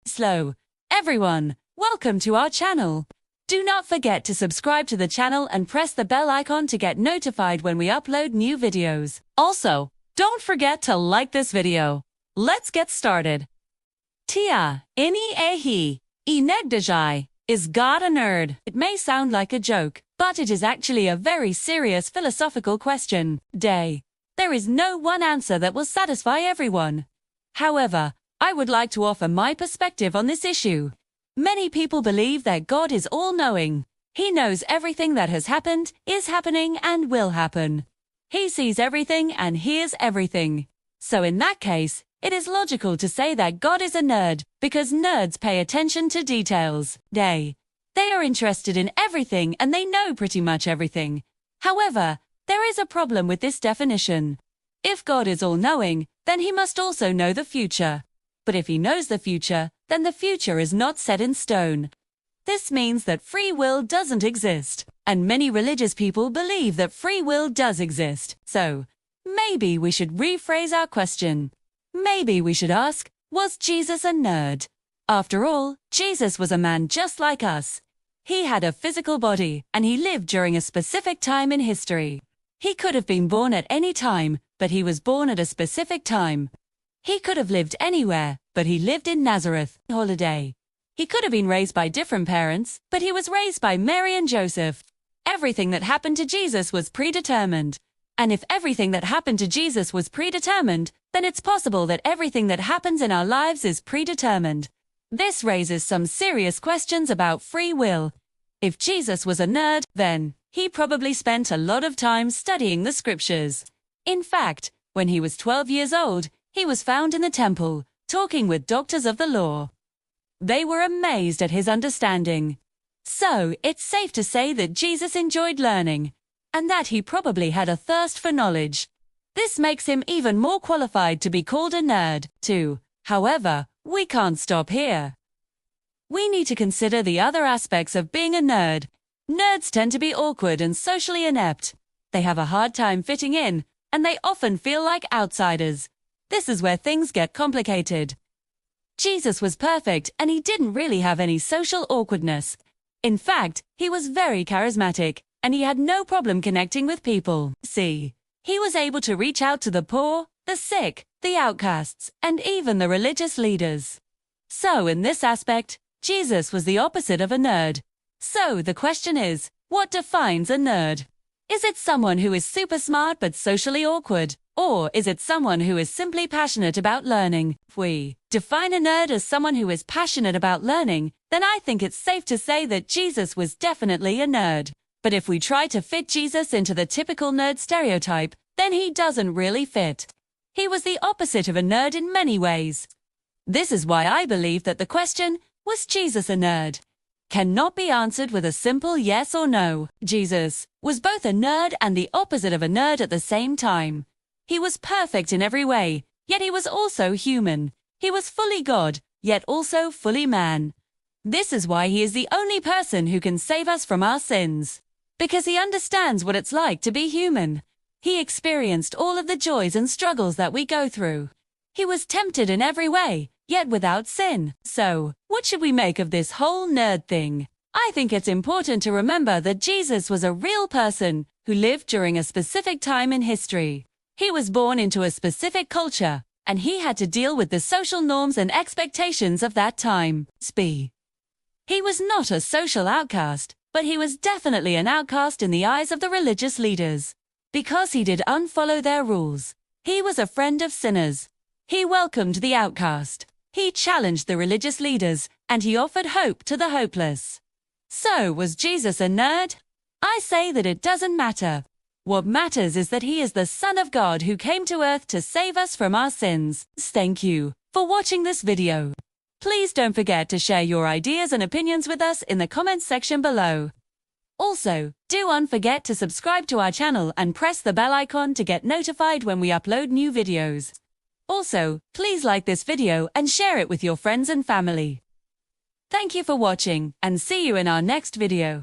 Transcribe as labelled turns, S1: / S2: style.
S1: Slow. Everyone, welcome to our channel. Do not forget to subscribe to the channel and press the bell icon to get notified when we upload new videos. Also, don't forget to like this video. Let's get started. Tia, ini ehi, inegdajai. Is God a nerd? It may sound like a joke, but it is actually a very serious philosophical question. There is no one answer that will satisfy everyone. However, I would like to offer my perspective on this issue. Many people believe that God is all-knowing. He knows everything that has happened, is happening, and will happen. He sees everything and hears everything. So in that case, it is logical to say that God is a nerd, because nerds pay attention to details. They are interested in everything and they know pretty much everything. However, there is a problem with this definition. If God is all-knowing, then he must also know the future. But if he knows the future, then the future is not set in stone. This means that free will doesn't exist, and many religious people believe that free will does exist. So, maybe we should rephrase our question. Maybe we should ask, was Jesus a nerd? After all, Jesus was a man just like us. He had a physical body, and he lived during a specific time in history. He could have been born at any time, but he was born at a specific time. He could have lived anywhere, but he lived in Nazareth, holiday. He could have been raised by different parents, but he was raised by Mary and Joseph. Everything that happened to Jesus was predetermined. And if everything that happened to Jesus was predetermined, then it's possible that everything that happens in our lives is predetermined. This raises some serious questions about free will. If Jesus was a nerd, then he probably spent a lot of time studying the scriptures. In fact, when he was 12 years old, he was found in the temple, talking with doctors of the law. They were amazed at his understanding. So, it's safe to say that Jesus enjoyed learning, and that he probably had a thirst for knowledge. This makes him even more qualified to be called a nerd, too. However, we can't stop here. We need to consider the other aspects of being a nerd. Nerds tend to be awkward and socially inept. They have a hard time fitting in, and they often feel like outsiders. This is where things get complicated. Jesus was perfect, and he didn't really have any social awkwardness. In fact, he was very charismatic, and he had no problem connecting with people. See, he was able to reach out to the poor, the sick, the outcasts, and even the religious leaders. So in this aspect, Jesus was the opposite of a nerd. So the question is, what defines a nerd? Is it someone who is super smart but socially awkward? Or is it someone who is simply passionate about learning? If we define a nerd as someone who is passionate about learning, then I think it's safe to say that Jesus was definitely a nerd. But if we try to fit Jesus into the typical nerd stereotype, then he doesn't really fit. He was the opposite of a nerd in many ways. This is why I believe that the question, was Jesus a nerd, cannot be answered with a simple yes or no. Jesus was both a nerd and the opposite of a nerd at the same time. He was perfect in every way, yet he was also human. He was fully God, yet also fully man. This is why he is the only person who can save us from our sins. Because he understands what it's like to be human. He experienced all of the joys and struggles that we go through. He was tempted in every way, yet without sin. So, what should we make of this whole nerd thing? I think it's important to remember that Jesus was a real person who lived during a specific time in history. He was born into a specific culture, and he had to deal with the social norms and expectations of that time. He was not a social outcast, but he was definitely an outcast in the eyes of the religious leaders. Because he did unfollow their rules. He was a friend of sinners. He welcomed the outcast. He challenged the religious leaders, and he offered hope to the hopeless. So, was Jesus a nerd? I say that it doesn't matter. What matters is that he is the Son of God who came to earth to save us from our sins. Thank you for watching this video. Please don't forget to share your ideas and opinions with us in the comments section below. Also, don't forget to subscribe to our channel and press the bell icon to get notified when we upload new videos. Also, please like this video and share it with your friends and family. Thank you for watching, and see you in our next video.